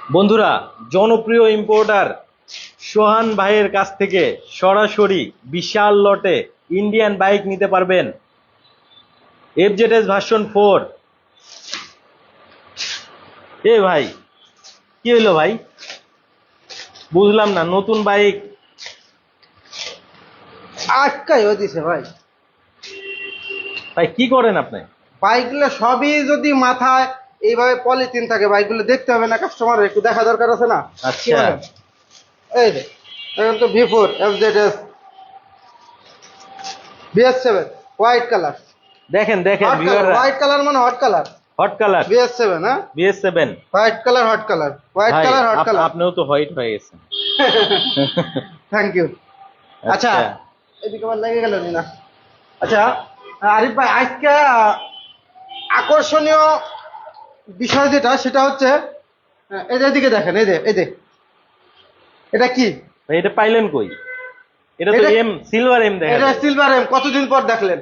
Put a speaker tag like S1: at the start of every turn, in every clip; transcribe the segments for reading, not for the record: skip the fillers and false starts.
S1: বন্ধুরা, জনপ্রিয় ইম্পোর্টার সোহান ভাইয়ের কাছ থেকে সরাসরি বিশাল লটে ইন্ডিয়ান বাইক নিতে পারবেন। FZS version 4। এ ভাই, কি হইলো ভাই? বুঝলাম না, নতুন বাইক
S2: আটকাই দিছে ভাই।
S1: ভাই কি করেন আপনি?
S2: বাইকগুলো সবই যদি মাথায় এইভাবে পলিথিন থাকে, বাইকগুলো দেখতে হবে না? কাস্টমার একটু দেখা দরকার আছে না? কি
S1: আচ্ছা,
S2: বলেন? এই যে এখন তো V4 FZS BS7 white colour.
S1: দেখেন দেখেন
S2: হট কালার,
S1: ভিউয়াররা,
S2: হোয়াইট কালার মানে hot colour.
S1: Hot colour
S2: BS7, হ্যাঁ,
S1: BS7।
S2: White colour, hot colour, white
S1: ভাই
S2: কালার, হট কালার।
S1: আপনিও তো হোয়াইট হয়ে গেছেন।
S2: Thank you. আচ্ছা, এদিকে আবার লেগে গেল না। আচ্ছা আরিফ ভাই, আজকে আকর্ষণীয় বিষয় যেটা, সেটা হচ্ছে এই যে এদিকে দেখেন, এই যে এটা কি?
S1: ভাই এটা পাইলেন কই? এটা তো
S2: এটা-
S1: এম, সিলভার এম দেখা
S2: এটা
S1: যায়।
S2: Silver M. কতদিন পর দেখলেন?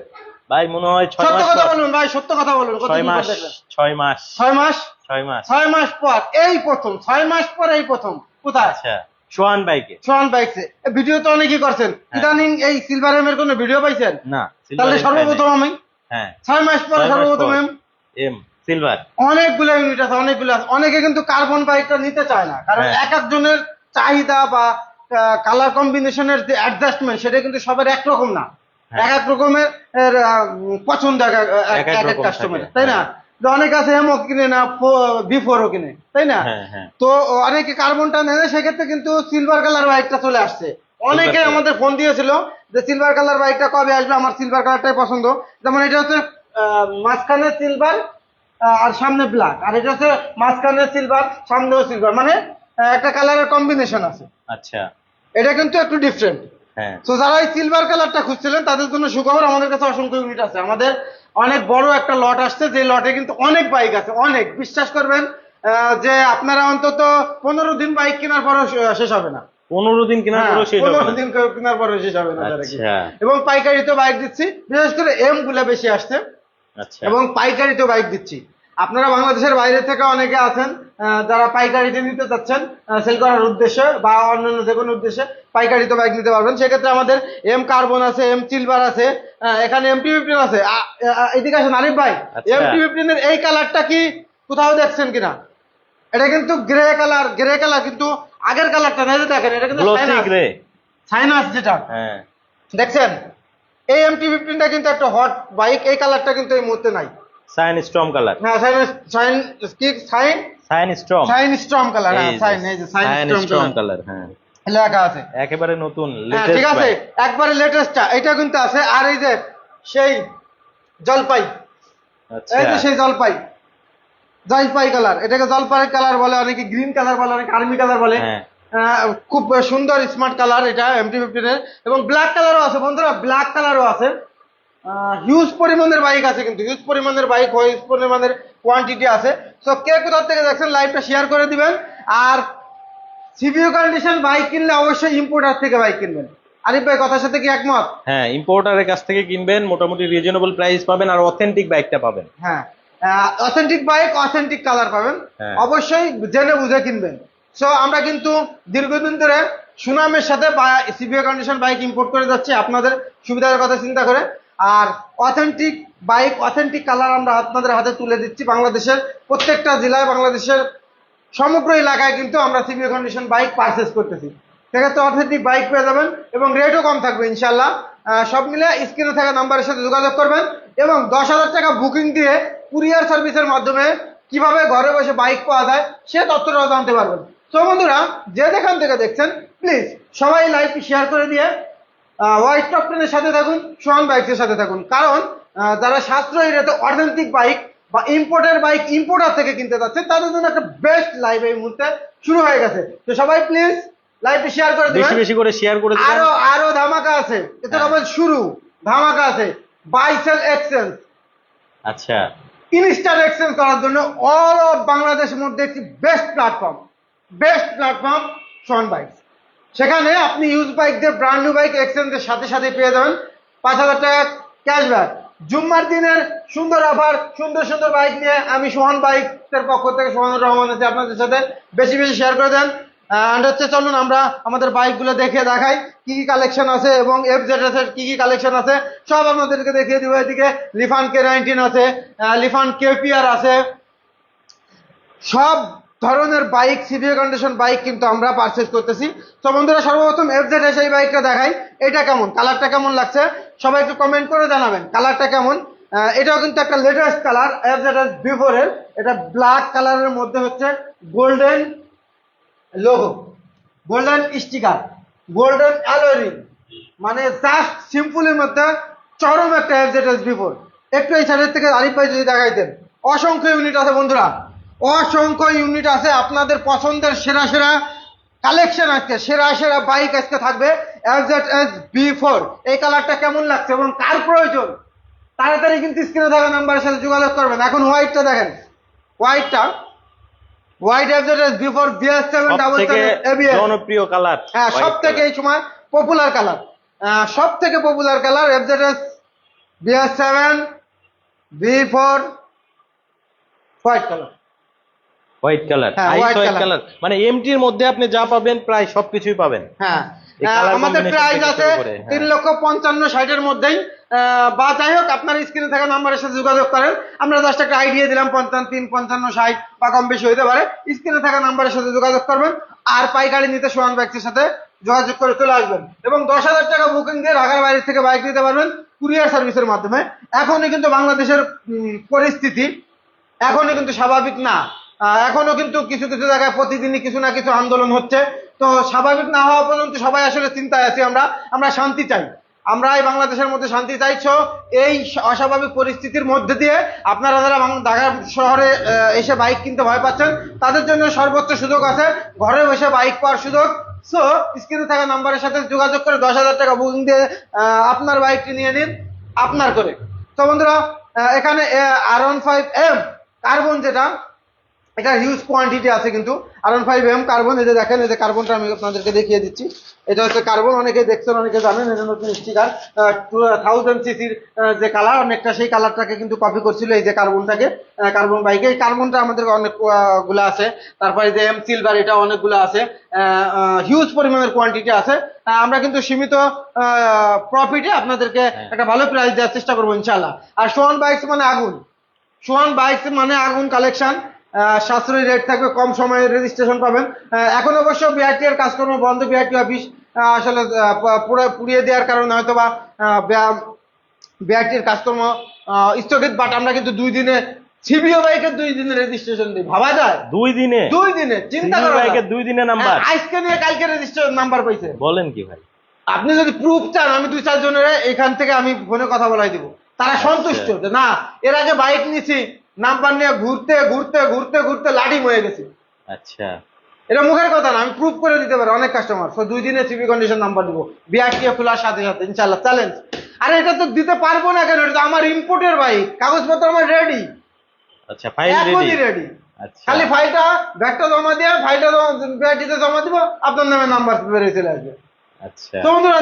S1: ভাই মনে হয় 6
S2: সত্য
S1: মাস
S2: কথা
S1: পর।
S2: বলুন ভাই, সত্য কথা বলুন,
S1: 6
S2: কতদিন পর
S1: মাস,
S2: দেখলেন?
S1: 6 মাস,
S2: 6 মাস।
S1: 6 মাস।
S2: 6 মাস পর এই প্রথম, 6 মাস পর এই প্রথম। কোথায়?
S1: আচ্ছা, সোহান বাইকে।
S2: সোহান বাইকসে। ভিডিও তো অনেকেই করছেন,
S1: হ্যাঁ।
S2: ইদানিং এই সিলভার এম এর কোনো ভিডিও পাইছেন?
S1: না,
S2: তাহলে
S1: সিলভার
S2: সর্বপ্রথম আমি
S1: হ্যাঁ,
S2: 6 মাস পরে
S1: 6 মাস
S2: সর্বপ্রথম
S1: পর
S2: এম।
S1: M silver.
S2: অনেকগুলো ইউনিট আছে, অনেকগুলো আছে। অনেকে কিন্তু কার্বন বাইকটা নিতে চায় না, কারণ
S1: হ্যাঁ।
S2: এক একজনের চাহিদা বা কালার কম্বিনেশনের যে অ্যাডজাস্টমেন্ট, সেটা কিন্তু সবার একরকম না।
S1: হ্যাঁ।
S2: এক এক রকমের পছন্দ এক
S1: এক এক
S2: এক
S1: রকম
S2: কাস্টমার,
S1: থাকে,
S2: তাই না?
S1: হ্যাঁ।
S2: যে অনেক আছে এমও কিনে না, V4 ও কিনে, তাই না?
S1: হ্যাঁ হ্যাঁ।
S2: তো অনেকে কার্বনটা নেয় না, সেক্ষেত্রে কিন্তু সিলভার কালার বাইকটা চলে আসছে। অনেকে
S1: কালার।
S2: আমাদের ফোন দিয়েছিল যে সিলভার কালার বাইকটা কবে আসবে, আমার সিলভার কালারটাই পছন্দ। যেমন এটা হচ্ছে মাঝখানে সিলভার আর সামনে ব্ল্যাক, আর এটা হচ্ছে মাঝখানে সিলভার সামনেও সিলভার, মানে একটা কালারের কম্বিনেশন আছে।
S1: আচ্ছা।
S2: এটা কিন্তু একটু ডিফারেন্ট।
S1: হ্যাঁ।
S2: তো যারা এই সিলভার কালারটা খুঁজছিলেন, তাদের জন্য সুখবর, আমাদের কাছে অসংখ্য ইউনিট আছে। আমাদের অনেক বড় একটা লট আসছে, যে লটে কিন্তু অনেক বাইক আছে, অনেক। বিশ্বাস করবেন যে আপনারা অন্তত 15 দিন বাইক কেনার পরেও শেষ হবে না।
S1: 15 দিন কেনার
S2: হ্যাঁ,
S1: পরেও শেষ হবে
S2: 15
S1: না।
S2: দিন কেনার পরেও শেষ হবে না তারা কি।
S1: আচ্ছা
S2: এবং পাইকারিতে বাইক দিচ্ছি, বিশেষ করে এম গুলা বেশি আসছে,
S1: আচ্ছা।
S2: এবং পাইকারিতে বাইক দিচ্ছি। আপনারা বাংলাদেশের বাইরে থেকে অনেকে আছেন যারা পাইকারিতে নিতে চাচ্ছেন, সেল করার উদ্দেশ্যে বা অন্যান্য যে কোনো উদ্দেশ্যে পাইকারিতে বাইক নিতে পারবেন। সেক্ষেত্রে আমাদের এম কার্বন আছে, এম সিলভার আছে, এখানে MT-15 আছে। এদিকে আসেন আরিফ ভাই,
S1: আচ্ছা।
S2: MT-15 এর এই কালারটা কি কোথাও দেখছেন কিনা? এটা কিন্তু গ্রে কালার, গ্রে কালার কিন্তু আগের কালারটা না, এই যে দেখেন, এটা কিন্তু
S1: গ্লোসি গ্রে।
S2: সাইনাস যেটা
S1: হ্যাঁ।
S2: দেখছেন। এই MT-15টা কিন্তু একটা হট বাইক, এই কালারটা কিন্তু এই মুহূর্তে নাই।
S1: Cyan storm colour.
S2: হ্যাঁ, সাইন সাইন কি cyan
S1: cyan storm.
S2: Cyan storm colour. হ্যাঁ,
S1: এই যে,
S2: সাইন, এই যে cyan
S1: cyan
S2: storm
S1: storm
S2: colour
S1: colour. হ্যাঁ,
S2: লেখা আছে।
S1: একেবারে নতুন
S2: হ্যাঁ, ঠিক
S1: লেটেস্ট
S2: আছে,
S1: বাইক।
S2: একবারে লেটেস্টটা এটা কিন্তু আছে। আর এই যে সেই জলপাই,
S1: আচ্ছা।
S2: এই যে সেই জলপাই, জলপাই কালার, এটাকে জলপাই কালার বলে, অনেকে গ্রিন কালার বলে, অনেকে আর্মি কালার বলে।
S1: হ্যাঁ।
S2: খুব সুন্দর স্মার্ট কালার এটা MT-15 এর। এবং ব্ল্যাক কালারও আছে বন্ধুরা, ব্ল্যাক কালারও আছে। হিউজ পরিমাণের বাইক আছে, কিন্তু হিউজ পরিমাণের বাইক, হিউজ পরিমাণের কোয়ান্টিটি আছে। তো কে কোথা থেকে দেখছেন, লাইভটা শেয়ার করে দিবেন। আর সিভিও কন্ডিশন বাইক কিনলে অবশ্যই ইম্পোর্টার থেকে বাইক কিনবেন। আরিফ ভাই, কথার সাথে কি একমত?
S1: হ্যাঁ, ইম্পোর্টারের কাছ থেকে কিনবেন, মোটামুটি রিজনেবল প্রাইস পাবেন আর অথেন্টিক বাইকটা পাবেন।
S2: হ্যাঁ, অথেন্টিক বাইক, অথেন্টিক কালার পাবেন।
S1: হ্যাঁ।
S2: অবশ্যই জেনে বুঝে কিনবেন। সো আমরা কিন্তু দীর্ঘদিন ধরে সুনামের সাথে সিভিও কন্ডিশন বাইক ইম্পোর্ট করে যাচ্ছি, আপনাদের সুবিধার কথা চিন্তা করে। আর অথেন্টিক বাইক, অথেন্টিক কালার আমরা আপনাদের হাতে তুলে দিচ্ছি। বাংলাদেশের প্রত্যেকটা জেলায়, বাংলাদেশের সমগ্র এলাকায় কিন্তু আমরা সিভিও কন্ডিশন বাইক পারচেস করতেছি। সেক্ষেত্রে অথেন্টিক বাইক পেয়ে যাবেন, এবং রেটও কম থাকবে ইনশাল্লাহ। সব মিলে স্ক্রিনে থাকা নাম্বারের সাথে যোগাযোগ করবেন, এবং 10,000 টাকা বুকিং দিয়ে কুরিয়ার সার্ভিসের মাধ্যমে কিভাবে ঘরে বসে বাইক পাওয়া যায় সে তথ্যটাও জানতে পারবেন। তো বন্ধুরা, যে যেখান থেকে দেখছেন, প্লিজ সবাই লাইভটি শেয়ার করে দিয়ে হোয়াইট টপ টেনের সাথে থাকুন, সোহান বাইকের সাথে থাকুন। কারণ যারা সাশ্রয়ী রেটে অথেন্টিক বাইক বা ইম্পোর্টের বাইক ইম্পোর্টার থেকে কিনতে যাচ্ছেন, তাদের জন্য একটা বেস্ট লাইভ এই মুহূর্তে শুরু হয়ে গেছে। তো সবাই প্লিজ লাইভটি শেয়ার করে
S1: বেশি
S2: দিবেন।
S1: বেশি করে শেয়ার করে দিবেন।
S2: আরো আরো ধামাকা আছে, এটা কেবল শুরু। ধামাকা আছে, বাই সেল এক্সচেঞ্জ,
S1: আচ্ছা।
S2: ইনস্ট্যান্ট এক্সচেঞ্জ করার জন্য অল অফ বাংলাদেশের মধ্যে একটি বেস্ট প্ল্যাটফর্ম সোহান বাইক। সেখানে আপনি ইউজ বাইক দিয়ে ব্র্যান্ড নিউ বাইক এক্সচেঞ্জের সাথে সাথে পেয়ে যাবেন 5,000 টাকা ক্যাশব্যাক, জুম্মার দিনের সুন্দর অফার, সুন্দর সুন্দর বাইক নিয়ে আমি সোহান বাইকের পক্ষ থেকে সোহানুর রহমান আছি আপনাদের সাথে। বেশি বেশি শেয়ার করে দেন। অ্যান্ড হচ্ছে চলুন আমরা আমাদের বাইকগুলো দেখে দেখাই কি কি কালেকশন আছে এবং FZS এর কি কি কালেকশন আছে সব আপনাদেরকে দেখিয়ে দিব। এদিকে লিফান K19 আছে, লিফান KPR আছে, সব ধরনের বাইক সিভিএ কন্ডিশন বাইক কিন্তু আমরা পারচেজ করতেছি। তো বন্ধুরা সর্বপ্রথম FZS এই বাইকটা দেখাই। এটা কেমন, কালারটা কেমন লাগছে সবাই একটু কমেন্ট করে জানাবেন কালারটা কেমন। এটাও কিন্তু একটা লেটেস্ট কালার FZS B4 এর। এটা ব্ল্যাক কালারের মধ্যে হচ্ছে golden logo, golden sticker, golden alloy, মানে জাস্ট সিম্পলের মধ্যে চরম একটা FZS B4। একটু এই সাইডের থেকে আরিফ ভাই যদি দেখাইতেন, অসংখ্য ইউনিট আছে বন্ধুরা, অসংখ্য ইউনিট আছে। আপনাদের পছন্দের সেরা সেরা কালেকশন আজকে, সেরা সেরা বাইক আজকে থাকবে FZS B4। এই কালারটা কেমন লাগছে এবং কার প্রয়োজন তাড়াতাড়ি কিন্তু স্ক্রিনে থাকা নাম্বারের সাথে যোগাযোগ করবেন। এখন হোয়াইটটা দেখেন, হোয়াইটটা white FZS B4 BS7 ABS
S1: জনপ্রিয় কালার।
S2: হ্যাঁ, সব থেকে এই সময় পপুলার কালার, সব থেকে popular colour FZS BS7 B4 white colour.
S1: White colour,
S2: হ্যাঁ,
S1: ice
S2: white
S1: white
S2: color।
S1: Colour, মানে এমটির মধ্যে আপনি যা পাবেন প্রায় সবকিছুই পাবেন।
S2: হ্যাঁ,
S1: এই color
S2: আমাদের
S1: combination
S2: প্রাইস
S1: থেকে
S2: আছে
S1: শুরু করে, হ্যাঁ।
S2: 3,55,60 মধ্যেই। বা যাই হোক আপনার স্ক্রিনে থাকা নাম্বারের সাথে যোগাযোগ করেন। আমরা জাস্ট একটা আইডিয়া দিলাম 55, 55, 60 বা কম বেশি হতে পারে। স্ক্রিনে থাকা নাম্বারের সাথে যোগাযোগ করবেন আর পাইকারি নিতে সোহান বাইকের সাথে যোগাযোগ করে চলে আসবেন এবং 10,000 টাকা বুকিং দিয়ে ঢাকার বাইরে থেকে বাইক নিতে পারবেন কুরিয়ার সার্ভিসের মাধ্যমে। এখনই কিন্তু বাংলাদেশের পরিস্থিতি এখনই কিন্তু স্বাভাবিক না। এখনো কিন্তু কিছু কিছু জায়গায় প্রতিদিনই কিছু না কিছু আন্দোলন হচ্ছে। তো স্বাভাবিক না হওয়া পর্যন্ত সবাই আসলে চিন্তায় আছি। আমরা শান্তি চাই, আমরা এই বাংলাদেশের মধ্যে শান্তি চাইছো। এই অস্বাভাবিক পরিস্থিতির মধ্যে দিয়ে আপনারা যারা ঢাকা শহরে এসে বাইক কিনতে ভয় পাচ্ছেন তাদের জন্য সর্বোচ্চ সুযোগ আছে, ঘরে বসে বাইক পাওয়ার সুযোগ। সো স্ক্রিনে থাকা নাম্বারের সাথে যোগাযোগ করে 10,000 টাকা বুকিং দিয়ে আপনার বাইকটি নিয়ে নিন আপনার করে। তো বন্ধুরা এখানে R15M কার্বন, যেটা এটা হিউজ কোয়ান্টিটি আছে কিন্তু R15M কার্বন। এই যে দেখেন, এই যে কার্বনটা আমি আপনাদেরকে দেখিয়ে দিচ্ছি। এটা হচ্ছে কার্বন, অনেকে দেখছেন অনেকে জানেন। এটা নতুন স্টিকার 1000cc যে কালার, অনেকটা সেই কালারটাকে কিন্তু কপি করছিল এই যে কার্বনটাকে, কার্বন বাইকে। এই কার্বনটা আমাদের অনেক গুলো আছে। তারপরে যে M সিলভার, এটা অনেকগুলো আছে, হিউজ পরিমাণের কোয়ান্টিটি আছে। আমরা কিন্তু সীমিত প্রফিটে আপনাদেরকে একটা ভালো প্রাইস দেওয়ার চেষ্টা করবো ইনশাল্লাহ। আর সোহান বাইকস মানে আগুন, সোহান বাইকস মানে আগুন কালেকশন। সাশ্রয়ী রেট থাকবে, কম সময়ে রেজিস্ট্রেশন পাবেন। এখন অবশ্য বিআরটি এর কাজকর্ম বন্ধ, বিআরটি অফিস আসলে পুড়িয়ে দেওয়ার কারণে হয়তো বা বিআরটির কাজকর্ম স্থগিত। বাট আমরা কিন্তু 2 দিনে সিবিও বাইকের 2 দিনে রেজিস্ট্রেশন দিই। ভাবা যায়
S1: 2 দিনে?
S2: 2 দিনে, চিন্তা
S1: সিভিও
S2: করা
S1: বাইকের 2 দিনে নাম্বার?
S2: আজকে নিয়ে কালকে রেজিস্ট্রেশন নাম্বার পাইছে।
S1: বলেন কি ভাই?
S2: আপনি যদি প্রুফ চান আমি 2-4 জনের এখান থেকে আমি ফোনে কথা বলাই দিব, তারা সন্তুষ্ট যে না এর আগে বাইক নিছি নাম্বার নিয়ে ঘুরতে ঘুরতে ঘুরতে ঘুরতে লাঠি হয়ে গেছি।
S1: আচ্ছা,
S2: এটা মুখের কথা না, আমি প্রুফ করে দিতে পারি অনেক কাস্টমার। সো 2 দিনে সিবি কন্ডিশন নাম্বার দিব বিআরটিএ খোলার সাথে সাথে ইনশাআল্লাহ চ্যালেঞ্জ। আরে এটা তো দিতে পারবো না কেন, এটা তো আমার ইম্পোর্টের বাইক, কাগজপত্র আমার রেডি।
S1: আচ্ছা, ফাইল
S2: এখনই
S1: রেডি?
S2: রেডি,
S1: আচ্ছা,
S2: খালি ফাইলটা ব্যাগটা জমা দিয়ে ফাইলটা বিআরটিতে জমা দিব, আপনার নামে নাম্বার বেরিয়ে চলে আসবে।
S1: আচ্ছা,
S2: তো বন্ধুরা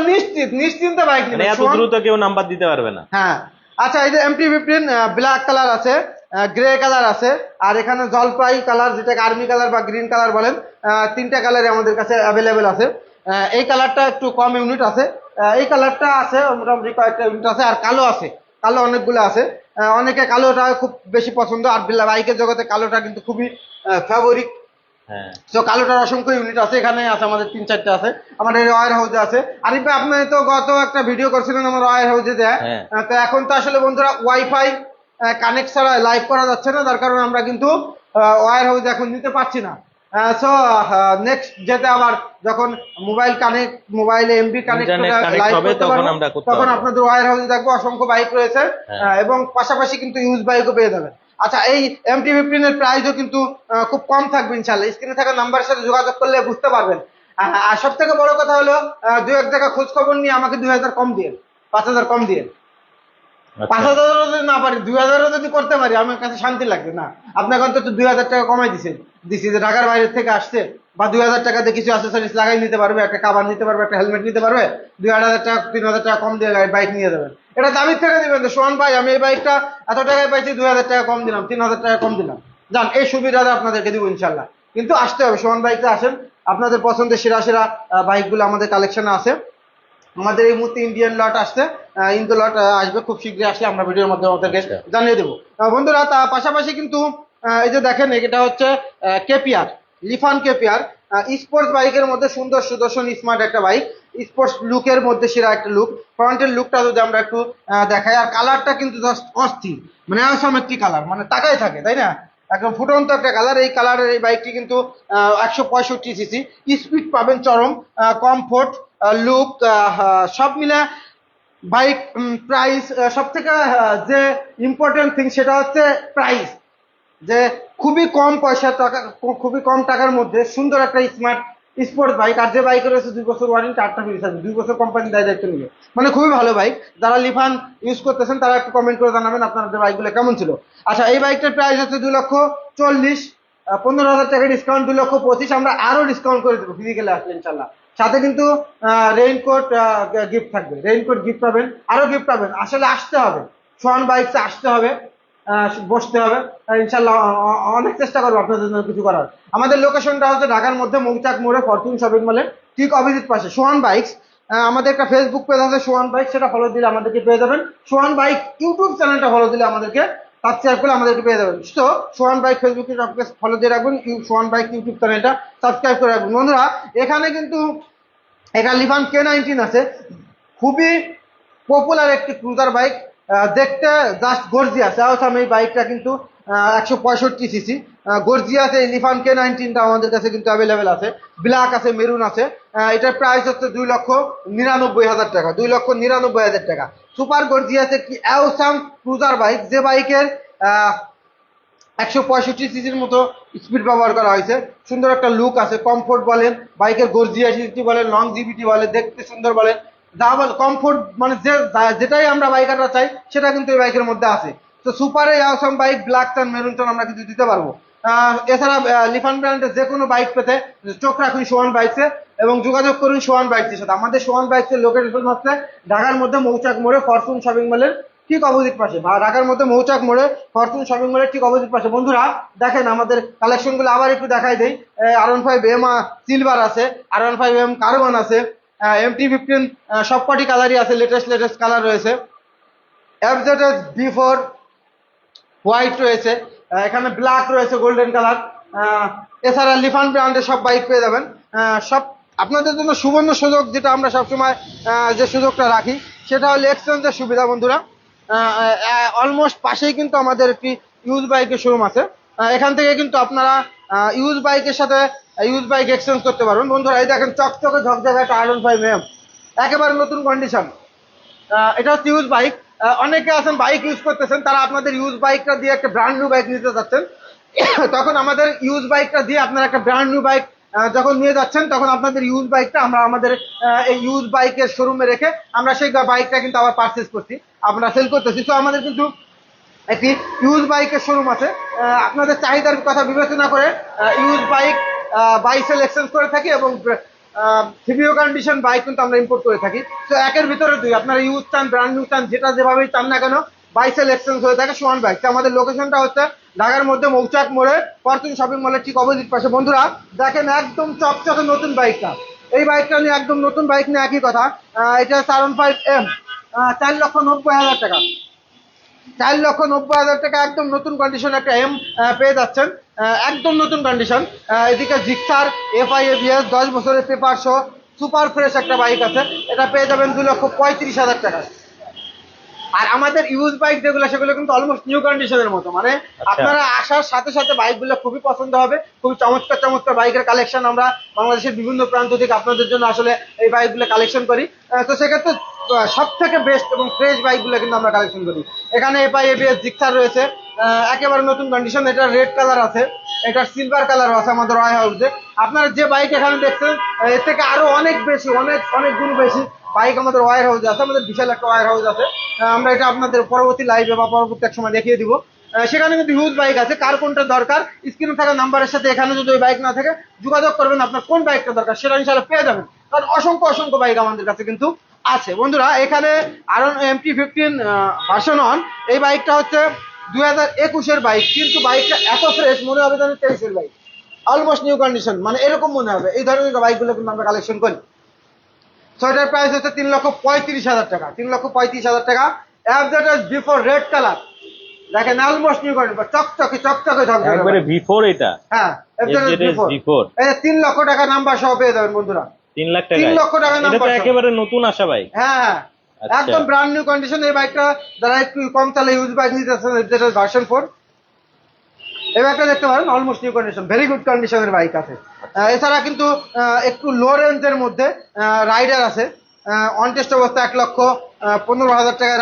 S2: নিশ্চিন্তে বাইক
S1: মানে
S2: নেবেন।
S1: এত দ্রুত কেউ নাম্বার দিতে পারবে না?
S2: হ্যাঁ, আচ্ছা এই যে MT-15 ব্ল্যাক কালার আছে, গ্রে কালার আছে, আর এখানে জলপাই কালার, যেটাকে আর্মি কালার বা গ্রিন কালার বলেন, 3টা কালারই আমাদের কাছে অ্যাভেলেবেল আছে। এই কালারটা একটু কম ইউনিট আছে, এই কালারটা আছে মোটামুটি কয়েকটা ইউনিট আছে, আর কালো আছে, কালো অনেকগুলো আছে। অনেকে কালোটা খুব বেশি পছন্দ, আর বাইকের জগতে কালোটা কিন্তু খুবই ফেভারিট।
S1: হ্যাঁ,
S2: তো কালোটার অসংখ্য ইউনিট আছে, এখানে আছে আমাদের 3-4টা আছে, আমাদের ওয়্যার হাউসে আছে। আরিফ ভাই আপনি তো গত একটা ভিডিও করছিলেন আমার ওয়্যার হাউসে দেয়।
S1: হ্যাঁ।
S2: তো এখন তো আসলে বন্ধুরা ওয়াইফাই কানেক্ট ছাড়া লাইভ করা যাচ্ছে না, তার কারণে আমরা কিন্তু ওয়্যার হাউসে এখন নিতে পারছি না। সো নেক্সট যেতে আবার যখন মোবাইল কানেক্ট, মোবাইলে এমবি কানেক্ট লাইভ করতে পারবো তখন আপনাদের ওয়্যার হাউসে দেখবো অসংখ্য বাইক রয়েছে, এবং পাশাপাশি কিন্তু ইউজ বাইকও পেয়ে যাবেন। আচ্ছা এই MT-15 এর প্রাইসও কিন্তু খুব কম থাকবে ইনশাআল্লাহ, স্ক্রিনে থাকা নাম্বারের সাথে যোগাযোগ করলে বুঝতে পারবেন। আর সব থেকে বড় কথা হলো 2-1 টাকা খোঁজ খবর নিয়ে আমাকে 2,000 কম দিয়ে, 5,000 কম দিয়ে।
S1: আচ্ছা।
S2: 5,000 যদি না পারি 2,000 যদি করতে পারি আমার কাছে শান্তি লাগবে না। আপনাকে অন্তত 2,000 টাকা কমাই দিছি যে ঢাকার বাইরে থেকে আসছে, বা 2,000 টাকাতে কিছু অ্যাসেসরিজ লাগাই নিতে পারবে, একটা কাবার নিতে পারবে, একটা হেলমেট নিতে পারবে, 2,000 টাকা 3,000 টাকা কম দিয়ে বাইক নিয়ে যাবেন। এটা দাবির থেকে দিবেন যে সোহান ভাই আমি এই বাইকটা এত টাকায় পাইছি, 2,000 টাকা কম দিলাম, 3,000 টাকা কম দিলাম, যান এই সুবিধাটা আপনাদেরকে দিব ইনশাল্লাহ। কিন্তু আসতে হবে, সোহান বাইকটা আসেন, আপনাদের পছন্দের সেরা সেরা বাইকগুলো আমাদের কালেকশনে আছে। আমাদের এই মুহূর্তে ইন্ডিয়ান লট আসছে, ইন্দো লট আসবে খুব শীঘ্রই, আসলে আমরা ভিডিওর মধ্যে আমাদেরকে
S1: আচ্ছা।
S2: জানিয়ে দেবো। বন্ধুরা তা পাশাপাশি কিন্তু এই যে দেখেন এটা হচ্ছে কেপিআর, লিফান কেপিআর, স্পোর্টস বাইকের মধ্যে সুন্দর সুদর্শন স্মার্ট একটা বাইক, স্পোর্টস লুকের মধ্যে সেরা একটা লুক। ফ্রন্টের লুকটা যদি আমরা একটু দেখাই, আর কালারটা কিন্তু জাস্ট অস্থির, মানে অসম একটি কালার, মানে তাকাই থাকে, তাই না? একদম ফুটন্ত একটা কালার। এই কালারের এই বাইকটি কিন্তু 165 সিসি, স্পিড পাবেন চরম, কমফোর্ট, লুক, সব মিলে বাইক। প্রাইস সব থেকে যে ইম্পর্টেন্ট থিং সেটা হচ্ছে প্রাইস, যে খুবই কম পয়সা টাকা, খুবই কম টাকার মধ্যে সুন্দর একটা স্মার্ট স্পোর্টস বাইক। আর যে বাইকের রয়েছে 2 বছর ওয়ারেন্টি, 8টা ফ্রি সার্ভিস, 2 বছর কোম্পানি দায়িত্ব নিবে, মানে খুবই ভালো বাইক। যারা লিফান ইউজ করতেছেন তারা একটু কমেন্ট করে জানাবেন আপনাদের বাইকগুলো কেমন ছিল। আচ্ছা, এই বাইকটার প্রাইস হচ্ছে 2,40,000, 15,000 টাকা ডিসকাউন্ট, 2,25,000 আমরা আরো ডিসকাউন্ট করে দেবো ফিজিক্যালি আসলে ইনশাল্লাহ। সাথে কিন্তু রেইনকোট গিফট থাকবে, রেইনকোট গিফট পাবেন, আরো গিফট পাবেন। আসলে আসতে হবে, সোহান বাইকসে আসতে হবে, বসতে হবে, ইনশাল্লাহ অনেক চেষ্টা করবো আপনাদের জন্য কিছু করার। আমাদের লোকেশনটা হচ্ছে ঢাকার মধ্যে মৌচাক মোড়ে ফরচুন শপিং মলের ঠিক অপোজিট পাশে সোহান বাইকস। আমাদের একটা ফেসবুক পেজ আছে সোহান বাইক, সেটা ফলো দিলে আমাদেরকে পেয়ে যাবেন। সোহান বাইক ইউটিউব চ্যানেলটা ফলো দিলে আমাদেরকে, সাবস্ক্রাইব করলে আমাদেরকে পেয়ে যাবেন। তো সোহান বাইক ফেসবুকে ফলো দিয়ে রাখবেন, সোহান বাইক ইউটিউব চ্যানেলটা সাবস্ক্রাইব করে রাখবেন। বন্ধুরা এখানে কিন্তু এটা লিফান K19 আছে, খুবই পপুলার একটি ক্রুজার বাইক, দেখতে জাস্ট গর্জিয়াস। এই বাইকটা কিন্তু 165 সিসি গর্জিয়াস। এই লিফান K19টা আমাদের কাছে কিন্তু অ্যাভেলেবেল আছে, ব্ল্যাক আছে, মেরুন আছে। এটার প্রাইস হচ্ছে 2,99,000 টাকা, 2,99,000 টাকা। সুপার গর্জিয়াস একটি অ্যাওসাম ক্রুজার বাইক, যে বাইকের 165 সিসির মতো স্পিড ব্যবহার করা হয়েছে, সুন্দর একটা লুক আছে, কমফোর্ট বলেন, বাইকের গর্জিয়াসিটি বলেন, লংজিভিটি বলেন, দেখতে সুন্দর বলেন, যা বল কমফোর্ট, মানে যেটাই আমরা বাইকাররা চাই সেটা কিন্তু এই বাইকের মধ্যে আছে। তো সুপার এই অসম বাইক, ব্ল্যাক টান, মেরুন টান আমরা কিন্তু দিতে পারবো। এছাড়া লিফান ব্র্যান্ডের যে কোনো বাইক পেতে চোখ রাখুন সোহান বাইকসে এবং যোগাযোগ করুন সোহান বাইকসের সাথে। আমাদের সোহান বাইকসের লোকেশন হচ্ছে ঢাকার মধ্যে মৌচাক মোড়ে ফরচুন শপিং মলের ঠিক অপোজিট পাশে, বা ঢাকার মধ্যে মৌচাক মোড়ে ফরচুন শপিং মলের ঠিক অপোজিট পাশে। বন্ধুরা দেখেন আমাদের কালেকশনগুলো আবার একটু দেখাই দেই। R15M সিলভার আছে, R15M কার্বন আছে, MT-15 সবকটি কালারই আছে, লেটেস্ট কালার রয়েছে। FZS B4 হোয়াইট রয়েছে, এখানে ব্ল্যাক রয়েছে, গোল্ডেন কালার। এছাড়া লিফান ব্র্যান্ডের সব বাইক পেয়ে যাবেন। সব আপনাদের জন্য সুবর্ণ সুযোগ, যেটা আমরা সবসময় যে সুযোগটা রাখি সেটা হলো এক্সচেঞ্জের সুবিধা। বন্ধুরা অলমোস্ট পাশেই কিন্তু আমাদের একটি ইউজ বাইকের শোরুম আছে, এখান থেকে কিন্তু আপনারা ইউজ বাইকের সাথে ইউজ বাইক এক্সচেঞ্জ করতে পারবেন। বন্ধুরা এই দেখেন চকচকে ঝকঝকে একটা R15M, একেবারে নতুন কন্ডিশন। এটা হচ্ছে ইউজ বাইক। অনেকে আছেন বাইক ইউজ করতেছেন, তারা আপনাদের ইউজ বাইকটা দিয়ে একটা ব্র্যান্ড নিউ বাইক নিতে যাচ্ছেন, তখন আমাদের ইউজ বাইকটা দিয়ে আপনারা একটা ব্র্যান্ড নিউ বাইক যখন নিয়ে যাচ্ছেন, তখন আপনাদের ইউজ বাইকটা আমরা আমাদের এই ইউজ বাইকের শোরুমে রেখে আমরা সেই বাইকটা কিন্তু আবার পারচেজ করছি, আমরা সেল করতেছি। তো আমাদের কিন্তু একটি ইউজ বাইকের শোরুম আছে। আপনাদের চাহিদার কথা বিবেচনা করে use bike buy sell exchange করে থাকি, এবং সিভিও কন্ডিশন বাইক কিন্তু আমরা ইম্পোর্ট করে থাকি। তো একের ভিতরে দুই, আপনারা ইউজ চান, ব্র্যান্ড নিউ চান, যেটা যেভাবেই চান না কেন, বাই সেল এক্সচেঞ্জ হয়ে থাকে সোহান বাইক। তো আমাদের লোকেশনটা হচ্ছে ঢাকার মধ্যে মৌচাক মোড়ে ফরচুন শপিং মলের ঠিক অপোজিট পাশে। বন্ধুরা দেখেন একদম চকচকে নতুন বাইকটা, এই বাইকটা নিয়ে একদম নতুন বাইক নিয়ে একই কথা। এটা হচ্ছে R15M, 4,90,000 টাকা, 4,90,000 টাকা একদম নতুন কন্ডিশন একটা এম পেয়ে যাচ্ছেন, একদম নতুন কন্ডিশন। এদিকে জিক্সার FI ABS 10 বছরের পেপার সহ সুপার ফ্রেশ একটা বাইক আছে, এটা পেয়ে যাবেন 2,35,000 টাকা। আর আমাদের ইউজ বাইক যেগুলো সেগুলো কিন্তু অলমোস্ট নিউ কন্ডিশনের মতো, মানে আপনারা আসার সাথে সাথে বাইকগুলো খুবই পছন্দ হবে। খুবই চমৎকার চমৎকার বাইকের কালেকশন আমরা বাংলাদেশের বিভিন্ন প্রান্ত থেকে আপনাদের জন্য আসলে এই বাইকগুলো কালেকশন করি। তো সেক্ষেত্রে সব থেকে বেস্ট এবং ফ্রেশ বাইকগুলো কিন্তু আমরা কালেকশন করি। এখানে FI ABS জিক্সার রয়েছে, একেবারে নতুন কন্ডিশন। এটা রেড কালার আছে, এটা সিলভার কালার আছে আমাদের ওয়ার হাউসে। আপনারা যে বাইক এখানে দেখছেন এর থেকে আরো অনেক বেশি, অনেক গুণ বেশি বাইক আমাদের ওয়ার হাউসে আছে। আমাদের বিশাল একটা ওয়ার হাউস আছে। আমরা এটা আপনাদের পরবর্তী লাইভে বা পরবর্তী এক সময় দেখিয়ে দিব। সেখানে কিন্তু হিউজ বাইক আছে। কার কোনটা দরকার স্ক্রিনে থাকা নাম্বারের সাথে, এখানে যদি ওই বাইক না থাকে যোগাযোগ করবেন, আপনার কোন বাইকটা দরকার সেটা ইনশাআল্লাহ পেয়ে যাবেন। কারণ অসংখ্য বাইক আমাদের কাছে কিন্তু আছে বন্ধুরা। এখানে আরন MT-15 ভার্সন 1, এই বাইকটা হচ্ছে 2021-এর বাইক, কিন্তু বাইকটা এত ফ্রেশ মনে হবে যেন 23-এর বাইক, অলমোস্ট নিউ কন্ডিশন, মানে এরকম মনে হবে। এই ধরনের বাইকগুলো কিন্তু আমরা কালেকশন করি। সো এটার প্রাইস হচ্ছে 3,35,000 টাকা, 3,35,000 টাকা। অ্যাভজেটাস বিফোর রেড কালার, দেখেন অলমোস্ট নিউ কন্ডিশন, চকচকে ঝকঝকে
S1: একবারে বিফোর এটা।
S2: হ্যাঁ,
S1: FZS বিফোর।
S2: এই 3 লক্ষ টাকা নাম্বার সহ পেয়ে যাবেন বন্ধুরা।
S1: 3 লাখ টাকা,
S2: 3 লক্ষ টাকা
S1: এটা তো
S2: নাম্বার সহ।
S1: একেবারে নতুন আসা ভাই।
S2: হ্যাঁ,
S1: আচ্ছা।
S2: একদম ব্র্যান্ড নিউ কন্ডিশন। এই বাইকটা যারা একটু কম চালে ইউজ বাইক নিতেছেন, যেটা ভার্সন 4, এই বাইকটা দেখতে পারেন almost new condition, very good কন্ডিশনের বাইক আছে। এছাড়া কিন্তু একটু লো রেঞ্জের মধ্যে রাইডার আছে। অন টেস্ট অবস্থা 1,15,000 টাকা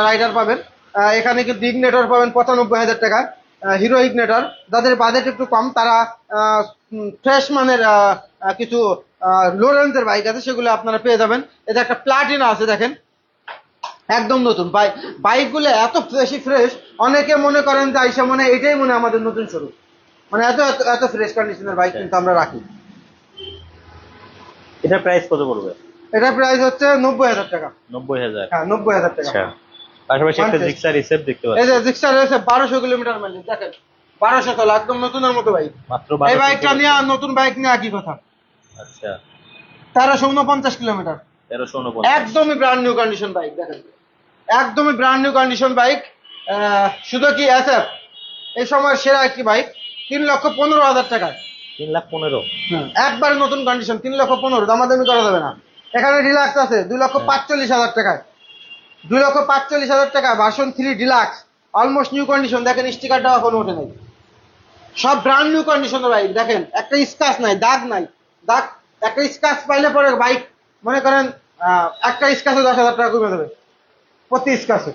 S2: রাইডার পাবেন। এখানে কিন্তু ইগনেটর পাবেন 95,000 টাকা, হিরো ইগনেটর। যাদের বাজেট একটু কম তারা ফ্রেশ মানের কিছু লো রেঞ্জের বাইক আছে, সেগুলো আপনারা পেয়ে যাবেন। এটা একটা প্লাটিনা আছে, দেখেন একদম নতুন বাইকগুলো এত ফ্রেশ। অনেকে মনে করেন যে আইসা মনে এটাই মনে আমাদের নতুন শুরু, মানে এত ফ্রেশ কন্ডিশনের বাইক কিন্তু আমরা রাখি।
S1: এটা প্রাইস কত পড়বে?
S2: এটা প্রাইস হচ্ছে 90,000 টাকা।
S1: 90,000?
S2: হ্যাঁ, 90,000 টাকা।
S1: আচ্ছা, পাশাপাশি একটা জিক্সার এসএফ দেখতে
S2: এই
S1: পাচ্ছি।
S2: যে জিক্সার রয়েছে 1200 কিলোমিটার মাইলেজ, দেখেন 1200 চলা, একদম নতুনের মতো বাইক।
S1: মাত্র
S2: এই
S1: 1200
S2: বাইকটা নিয়ে আর নতুন বাইক নিয়ে একই কথা।
S1: আচ্ছা,
S2: 1349 কিলোমিটার,
S1: 1349।
S2: একদমই ব্র্যান্ড নিউ কন্ডিশন বাইক, দেখেন একদমই ব্র্যান্ড নিউ কন্ডিশন বাইক। শুধু কি এসএফ এই সময় সেরা একটি বাইক, 3,15,000 টাকায়।
S1: 3,15,000?
S2: একবারে নতুন কন্ডিশন, 3,15,000, দামাদামি করা যাবে না। এখানে ডিলাক্স আছে 2,45,000 টাকায়, 2,45,000 টাকা version 3 deluxe, almost new condition. দেখেন স্টিকারটা এখনো ওঠে নাই, সব ব্র্যান্ড নিউ কন্ডিশনের বাইক। দেখেন একটা স্ক্র্যাচ নাই, দাগ নাই, দাগ একটা স্ক্র্যাচ পাইলে পরে বাইক মনে করেন একটা স্ক্র্যাচে 10,000 টাকা কমে দেবে প্রতি স্ক্র্যাচে।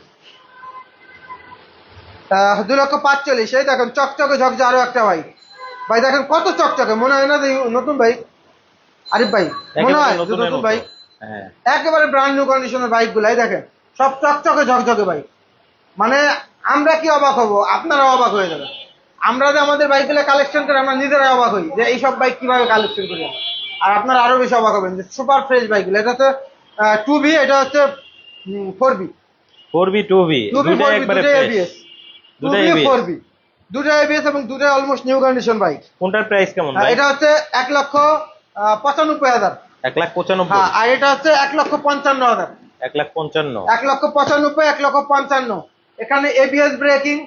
S2: 2,45,000, এই দেখেন চকচকে ঝকঝকে আরো একটা বাইক। ভাই দেখেন কত চকচকে, মনে হয় না যে নতুন বাইক? আরিফ ভাই মনে হয় যে নতুন বাইক?
S1: হ্যাঁ,
S2: একেবারে ব্র্যান্ড নিউ কন্ডিশনের বাইক গুলাই দেখেন, সব চকচকে ঝকঝকে বাইক। মানে আমরা কি অবাক হব, আপনারা অবাক হয়ে যাবেন। আমরা যে আমাদের বাইকগুলো কালেকশন করে আমরা নিজেরাই অবাক হই যে এইসব বাইক কিভাবে কালেকশন করি আমরা। আর আপনারা আরো বেশি অবাক হবেন যে সুপার ফ্রেশ বাইকগুলো। এটা হচ্ছে 2B, এটা হচ্ছে 4B।
S1: 4B 2B দুটোই একবারে ফ্রেশ।
S2: ABS,
S1: দুটোই
S2: 2B
S1: ABS।
S2: 4B, দুটো ABS এবং দুটোই অলমোস্ট নিউ কন্ডিশন বাইক।
S1: কোনটার প্রাইস কেমন ভাই?
S2: এটা হচ্ছে 1,95,000।
S1: 1,95,000?
S2: হ্যাঁ, আর এটা হচ্ছে 1,55,000।
S1: 1,55,000?
S2: 1,95,000, 1,55,000। এখানে এবিএস ব্রেকিং,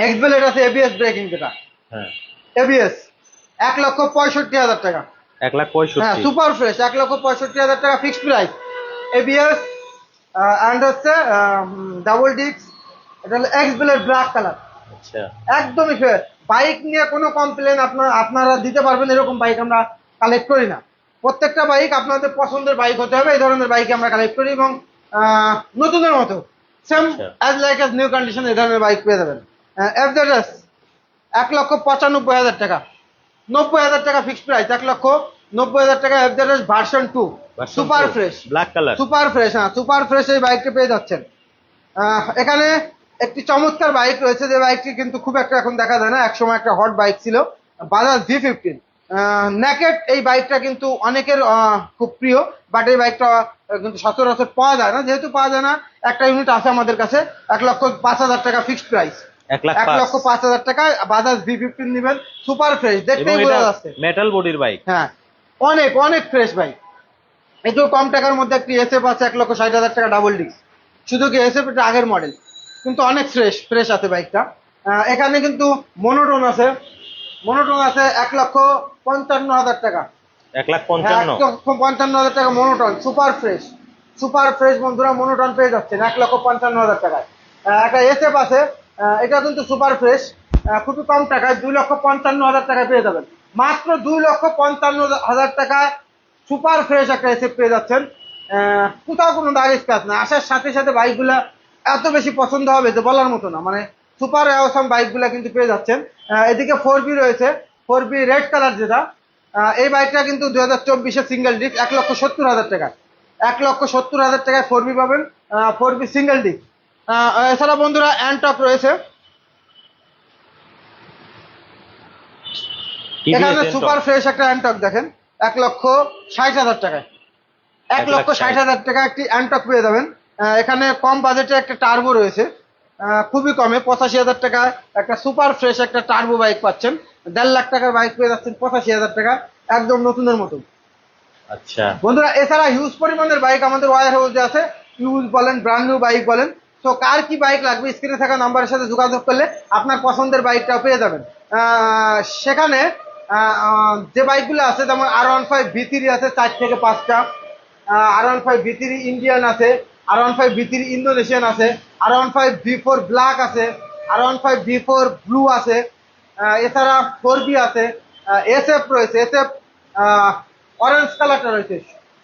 S2: এক্সবেলেট আছে এবিএস ব্রেকিং, যেটা
S1: হ্যাঁ,
S2: এবিএস 1,65,000 টাকা।
S1: 1,65,000?
S2: হ্যাঁ, সুপার ফ্রেশ 1,65,000 টাকা ফিক্সড প্রাইস। এবিএস অ্যান্ড হচ্ছে ডাবল ডিস্ক, এটা হলো এক্সবেলেট ব্ল্যাক কালার।
S1: আচ্ছা,
S2: একদমই ফ্রেশ বাইক নিয়ে কোনো কমপ্লেন আপনারা দিতে পারবেন, এরকম বাইক আমরা কালেক্ট করি না। প্রত্যেকটা বাইক আপনাদের পছন্দের বাইক হতে হবে, এই ধরনের বাইক আমরা কালেক্ট করি। এবং নতুনের মতো same as like as new condition এই ধরনের বাইক পেয়ে যাবেন। এফজেডএস 1,95,000 টাকা, 90,000 টাকা ফিক্সড প্রাইস, 1,90,000 টাকা FZS version 2 super fresh,
S1: black colour,
S2: super fresh. হ্যাঁ, সুপার ফ্রেশ এই বাইকটা পেয়ে যাচ্ছেন। এখানে একটি চমৎকার বাইক রয়েছে, যে বাইকটি কিন্তু খুব একটা এখন দেখা যায় না, একসময় একটা হট বাইক ছিল, বাজাজ V15 নেকেট। এই বাইকটা কিন্তু অনেকের খুব প্রিয়, বাট এই বাইকটা কিন্তু সচরাচর পাওয়া যায় না। যেহেতু পাওয়া যায় না, একটা ইউনিট আছে আমাদের কাছে, 1,05,000 টাকা ফিক্সড প্রাইস, 1,05,000 টাকা বাজাজ V15 নেবেন, সুপার ফ্রেশ, দেখতেই বোঝা যাচ্ছে
S1: মেটাল বডির বাইক।
S2: হ্যাঁ, অনেক ফ্রেশ বাইক। একটু কম টাকার মধ্যে একটি এসএফ আছে 1,60,000 টাকা ডাবল ডিস্ক, শুধু কি এসএফ এটা আগের মডেল, কিন্তু অনেক ফ্রেশ আছে বাইকটা। এখানে কিন্তু মনোটন আছে 1,55,000 টাকা।
S1: 1,55,000?
S2: 1,55,000 টাকা মনোটন, সুপার ফ্রেশ বন্ধুরা, মনোটন পেয়ে যাচ্ছেন 1,55,000 টাকায়। একটা এসএফ আছে, এটা কিন্তু সুপার ফ্রেশ, খুবই কম টাকায় 2,55,000 টাকায় পেয়ে যাবেন। মাত্র 2,55,000 টাকায় সুপার ফ্রেশ একটা এসএফ পেয়ে যাচ্ছেন। কোথাও কোনো দাগ স্ক্র্যাচ না, আসার সাথে সাথে বাইকগুলা এত বেশি পছন্দ হবে যে বলার মতো না, মানে সুপার অসাম বাইকগুলো কিন্তু পেয়ে যাচ্ছেন। এদিকে 4B রয়েছে, 4B রেড কালার যেটা, এই বাইকটা কিন্তু 2024-এর সিঙ্গেল ডিস্ক, 1,70,000 টাকা, 1,70,000 টাকায় 4B পাবেন, 4B সিঙ্গেল ডিস্ক। এছাড়া বন্ধুরা অ্যান্টক রয়েছে, এখানে সুপার ফ্রেশ একটা অ্যান্টক দেখেন, 1,60,000 টাকায়, 1,60,000 টাকা একটি অ্যান্টক পেয়ে যাবেন। এখানে কম বাজেটে একটা টার্বো রয়েছে, খুবই কমে 85,000 টাকায় একটা সুপার ফ্রেশ একটা টার্বো বাইক পাচ্ছেন। 1.5 লাখ টাকার বাইক পেয়ে যাচ্ছেন 85,000 টাকা, একদম নতুনের মতো।
S1: আচ্ছা
S2: বন্ধুরা এছাড়া হিউজ পরিমাণের বাইক আমাদের ওয়ার হাউসে আছে, ইউজ বলেন ব্র্যান্ড নিউ বাইক বলেন। তো কার কি বাইক লাগবে, স্ক্রিনে থাকা নাম্বারের সাথে যোগাযোগ করলে আপনার পছন্দের বাইকটাও পেয়ে যাবেন। সেখানে যে বাইকগুলো আছে যেমন R15V3 আছে 4 থেকে 5টা, R15V3 ইন্ডিয়ান আছে, R15V3 ইন্দোনেশিয়ান আছে, R15V4 ব্ল্যাক আছে, R15V4 ব্লু আছে, এছাড়া 4B আছে, SF রয়েছে, SF অরেঞ্জ কালারটা রয়েছে,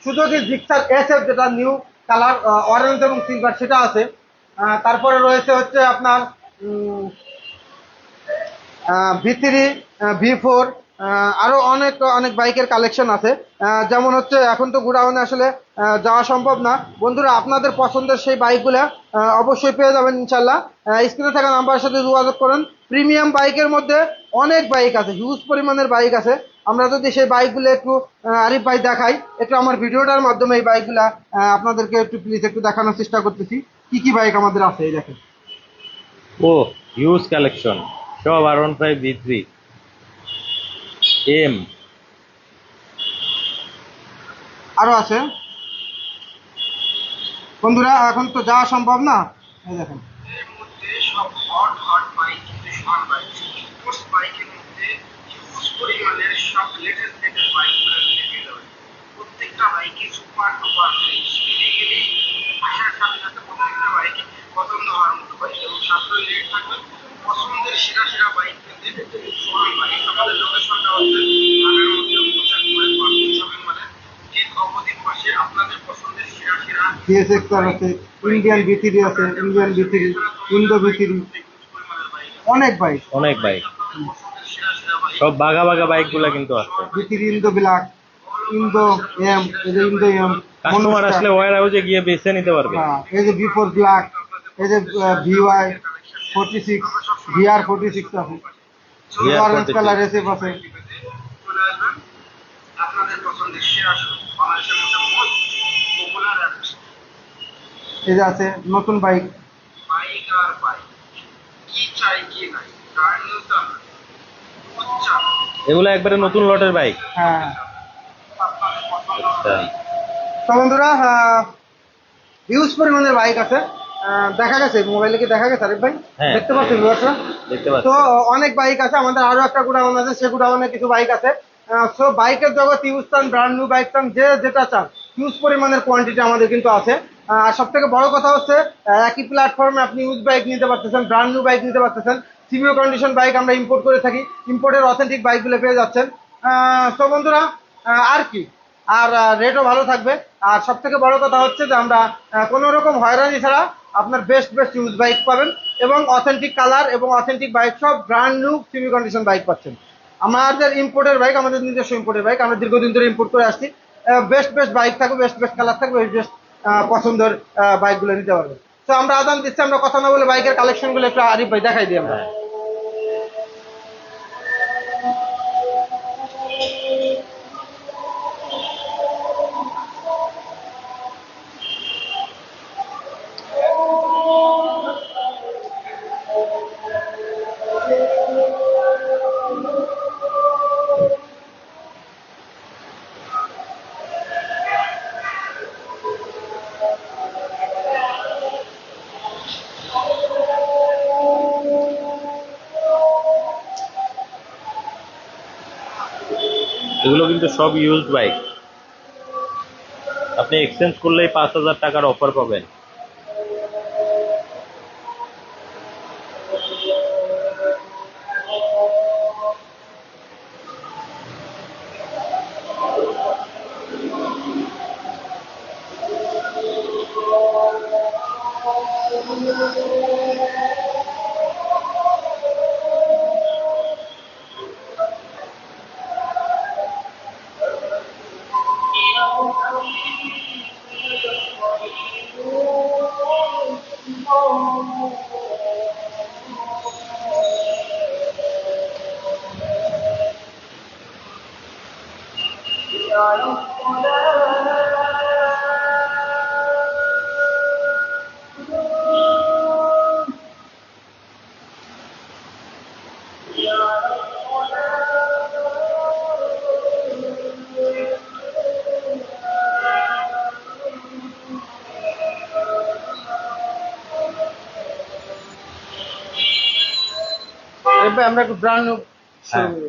S2: সুজুকি জিক্সার SF যেটা নিউ কালার অরেঞ্জ এবং সিলভার সেটা আছে। তারপরে রয়েছে হচ্ছে আপনার V3, V4, আরো অনেক অনেক বাইকের কালেকশন আছে। যেমন হচ্ছে এখন তো গুডাউনে আসলে যাওয়া সম্ভব না, বন্ধুরা আপনাদের পছন্দের সেই বাইকগুলা অবশ্যই পেয়ে যাবেন ইনশাল্লাহ। স্ক্রিনে থাকা নাম্বারের সাথে যোগাযোগ করুন। প্রিমিয়াম বাইকের মধ্যে অনেক বাইক আছে, হিউজ পরিমাণের বাইক আছে। আমরা যদি সেই বাইকগুলো একটু আরিফ ভাই দেখাই, একটু আমার ভিডিওটার মাধ্যমে এই বাইকগুলা আপনাদেরকে একটু প্লিজ একটু দেখানোর চেষ্টা করতেছি কি কি বাইক আমাদের আছে, এই দেখেন।
S1: ও হিউজ কালেকশন, সব R15V3 এম।
S2: আরো আছে বন্ধুরা, এখন তো যাওয়া সম্ভব না, এই দেখেন।
S3: এর মধ্যে সব হট হট বাইক কিন্তু সমান বাইক, স্পোর্টস বাইকের মধ্যে হিউজ পরিমাণের সব লেটেস্ট লেটেস্ট বাইকগুলো পেয়ে যাবেন। প্রত্যেকটা বাইকে সুপার ডুপার ফ্রেশ, গেলে আসার সাথে সাথে প্রত্যেকটা বাইক পছন্দ হওয়ার মতো বাইক এবং সাশ্রয়ী রেট থাকবে। পছন্দের সেরা সেরা বাইক কিনতে সমান বাইক। আমাদের লোকেশনটা হচ্ছে ঢাকার মধ্যে মোশাররফপুরে পার্কিং শপিং মলে ঠিক অপোজিট পাশে। আপনাদের পছন্দের সেরা সেরা
S2: DSXR আছে, ইন্ডিয়ান V3 আছে, ইন্ডিয়ান V3, ইন্দো V3, অনেক বাইক,
S1: অনেক বাইক, সব বাঘা বাঘা বাইক গুলা কিন্তু আছে।
S2: V3 Indo black, Indo M, এই যে ইন্দো এম,
S1: কাস্টমার আসলে ওয়ার হাউসে গিয়ে বেছে নিতে পারবে।
S2: এই যে V4 ব্ল্যাক, এই যে VY 46, VR 46 আছে, অরেঞ্জ কালার SF আছে।
S3: চলে আসবেন আপনাদের পছন্দের সেরা বাংলাদেশের মধ্যে মোস্ট পপুলার
S2: এই যে আছে নতুন বাইক,
S3: বাইক আর বাইক, কি চাই কি নাই, ব্র্যান্ড নিউ দাম উচ্চা
S1: এগুলো একবারে নতুন লটের বাইক।
S2: হ্যাঁ।
S3: আপনাদের পছন্দ
S1: আচ্ছা
S2: তো বন্ধুরা হিউজ পরিমাণের বাইক আছে, দেখা গেছে মোবাইলে কি দেখা গেছে আরিফ ভাই,
S1: হ্যাঁ।
S2: দেখতে পাচ্ছেন ভিউয়ার্সরা?
S1: দেখতে
S2: তো
S1: পাচ্ছি।
S2: অনেক বাইক আছে, আমাদের আরো একটা গুডাউন আছে, সে গুডাউনে কিছু বাইক আছে। সো বাইকের জগৎ ইউজ চান, ব্র্যান্ড নিউ বাইক চান, যে যেটা চান, হিউজ পরিমাণের কোয়ান্টিটি আমাদের কিন্তু আছে। আর সব থেকে বড় কথা হচ্ছে একই প্ল্যাটফর্মে আপনি ইউজ বাইক নিতে পারতেছেন, ব্র্যান্ড নিউ বাইক নিতে পারতেছেন। সিবিও কন্ডিশন বাইক আমরা ইম্পোর্ট করে থাকি, ইম্পোর্টের অথেন্টিক বাইকগুলো পেয়ে যাচ্ছেন। তো বন্ধুরা আর কি, আর রেটও ভালো থাকবে। আর সব থেকে বড় কথা হচ্ছে যে আমরা কোনো রকম হয়রানি ছাড়া আপনার বেস্ট বেস্ট ইউজ বাইক পাবেন এবং অথেন্টিক কালার এবং অথেন্টিক বাইক, সব brand new Simi condition bike পাচ্ছেন। আমাদের ইম্পোর্টের বাইক, আমাদের নিজস্ব ইম্পোর্টের বাইক, আমরা দীর্ঘদিন ধরে ইম্পোর্ট করে আসছি। বেস্ট বেস্ট বাইক থাকবে, বেস্ট বেস্ট কালার থাকবে, বেস্ট পছন্দের বাইকগুলো নিতে পারবেন। তো আমরা আদান দিচ্ছি, আমরা কথা না বলে বাইকের কালেকশনগুলো একটু আরিফ ভাই দেখাই দিই আমরা।
S1: এগুলো কিন্তু সব ইউজড বাইক, আপনি এক্সচেঞ্জ করলেই 5,000 টাকার অফার পাবেন।
S2: এবার আমরা একটু ব্র্যান্ড নিউ শুরু
S1: হ্যাঁ।
S2: করি।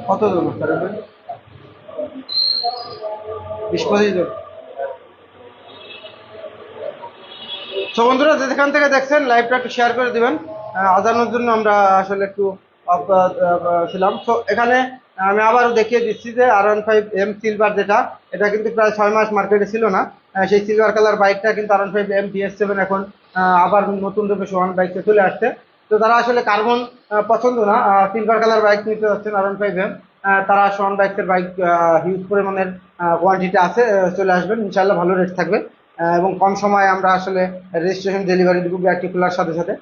S2: কত দেবো স্যার? 20-25 জন। তো বন্ধুরা যেখান থেকে দেখছেন লাইভটা একটু শেয়ার করে দিবেন। আজানোর জন্য আমরা আসলে একটু ছিলাম। তো এখানে আমি আবারও দেখিয়ে দিচ্ছি যে R15M সিলভার যেটা, এটা কিন্তু প্রায় 6 মাস মার্কেটে ছিল না। সেই সিলভার কালার বাইকটা কিন্তু R15M DS7 এখন আবার নতুন রূপে সোহান বাইকে চলে আসছে। তো যারা আসলে কার্বন পছন্দ না, সিলভার কালার বাইক নিতে যাচ্ছেন R15M, তারা সোহান বাইকের বাইক হিউজ পরিমাণের কোয়ান্টিটি আছে, চলে আসবেন ইনশাল্লাহ, ভালো রেট থাকবে। এবং কম সময়ে আমরা আসলে রেজিস্ট্রেশন ডেলিভারি দিব ব্যাগটি খোলার সাথে সাথে।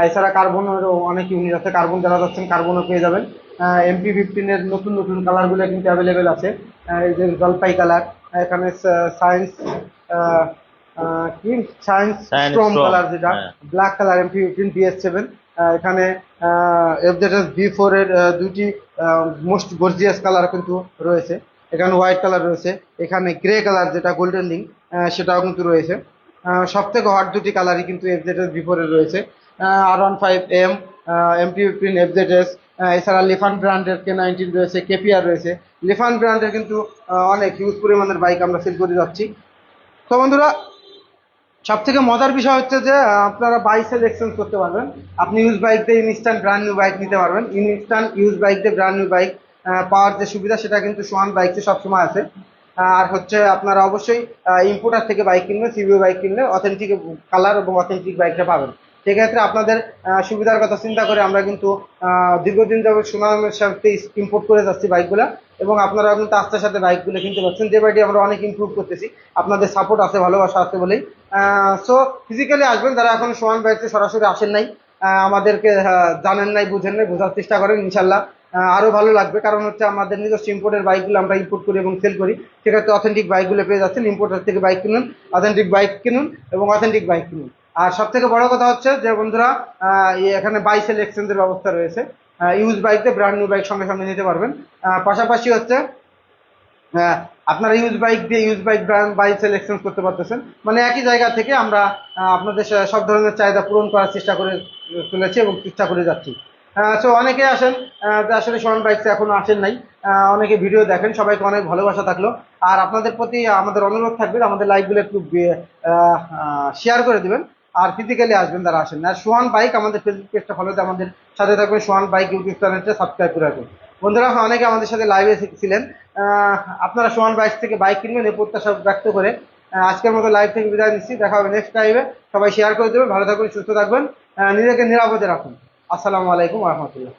S2: এছাড়া কার্বনেরও অনেক ইউনিট আছে, কার্বন যারা যাচ্ছেন কার্বনও পেয়ে যাবেন। MP15 এর নতুন নতুন কালারগুলো কিন্তু অ্যাভেলেবেল আছে। এই যে জলপাই কালার, এখানে সায়েন্স কি science
S1: Science
S2: strong
S1: Storm,
S2: colour যেটা,
S1: হ্যাঁ।
S2: Black colour MP15 DS7। এখানে FZS V4 এর দুটি মোস্ট গর্জিয়াস কালার কিন্তু রয়েছে। এখানে হোয়াইট কালার রয়েছে, এখানে গ্রে কালার যেটা গোল্ডেন লিঙ্ক সেটাও কিন্তু রয়েছে। সব থেকে হট দুটি কালারই কিন্তু FZS V4 এর রয়েছে। R15M, MP15 FZS, এছাড়া লিফান ব্র্যান্ডের K19 রয়েছে, KPR রয়েছে। লিফান ব্র্যান্ডের কিন্তু অনেক হিউজ পরিমাণের বাইক আমরা সেল করে যাচ্ছি। তো বন্ধুরা সব থেকে মজার বিষয় হচ্ছে যে আপনারা বাইক সেল এক্সচেঞ্জ করতে পারবেন। আপনি ইউজ বাইক দিয়ে ইনস্ট্যান্ট ব্র্যান্ড নিউ বাইক নিতে পারবেন। ইনস্ট্যান্ট ইউজ বাইক দিয়ে ব্র্যান্ড নিউ বাইক পাওয়ার যে সুবিধা সেটা কিন্তু সোহান বাইকে সবসময় আছে। আর হচ্ছে আপনারা অবশ্যই ইম্পোর্টার থেকে বাইক কিনবেন, সিবিও বাইক কিনলে অথেন্টিক কালার এবং অথেন্টিক বাইকটা পাবেন। সেক্ষেত্রে আপনাদের সুবিধার কথা চিন্তা করে আমরা কিন্তু দীর্ঘদিন যাবত সুনামের সাথে ইম্পোর্ট করে যাচ্ছি বাইকগুলো, এবং আপনারা কিন্তু আস্তে সাথে বাইকগুলো কিনতে পারছেন। যে বাইকটি আমরা অনেক ইমপ্রুভ করতেছি, আপনাদের সাপোর্ট আছে, ভালোবাসা আছে বলেই। সো ফিজিক্যালি আসবেন, যারা এখন সোহান বাইকে সরাসরি আসেন নাই, আমাদেরকে জানেন নাই, বুঝেন নাই, বোঝার চেষ্টা করেন, ইনশাল্লাহ আরো ভালো লাগবে। কারণ হচ্ছে আমাদের নিজস্ব ইম্পোর্টের বাইকগুলো আমরা ইম্পোর্ট করি এবং সেল করি। সেক্ষেত্রে অথেন্টিক বাইকগুলো পেয়ে যাচ্ছেন। ইম্পোর্টার থেকে বাইক কিনুন, অথেন্টিক বাইক কিনুন এবং অথেন্টিক বাইক কিনুন। আর সব থেকে বড় কথা হচ্ছে যে বন্ধুরা, এখানে বাই সেল এক্সচেঞ্জের ব্যবস্থা রয়েছে। ইউজ বাইক দিয়ে ব্র্যান্ড নিউ বাইক সঙ্গে সঙ্গে নিতে পারবেন। পাশাপাশি হচ্ছে আপনারা ইউজ বাইক দিয়ে use bike brand buy sell exchange করতে পারতেছেন। মানে একই জায়গা থেকে আমরা আপনাদের সব ধরনের চাহিদা পূরণ করার চেষ্টা করে চলেছি এবং চেষ্টা করে যাচ্ছি। সো অনেকে আসেন যে আসলে সোহান বাইকস এখনো আসেন নাই, অনেকে ভিডিও দেখেন, সবাইকে অনেক ভালোবাসা থাকলো। আর আপনাদের প্রতি আমাদের অনুরোধ থাকবে আমাদের লাইভগুলো একটু শেয়ার করে দিবেন, আর ফিজিক্যালি আসবেন যারা আসেন। আর সোহান বাইক আমাদের ফেসবুক পেজটা ফলো দিয়ে আমাদের সাথে থাকবেন, সোহান বাইক ইউটিউব চ্যানেলটা সাবস্ক্রাইব করে রাখবেন। বন্ধুরা অনেকে আমাদের সাথে লাইভে ছিলেন, আপনারা সোহান বাইক থেকে বাইক কিনবেন এই প্রত্যাশা ব্যক্ত করে আজকের মতো লাইভ থেকে বিদায় নিচ্ছি। দেখা হবে নেক্সট লাইভে। সবাই শেয়ার করে দেবেন, ভালো থাকবেন, সুস্থ থাকবেন, নিজেকে নিরাপদে রাখুন। আসসালামু আলাইকুম রহমতুল্লাহ।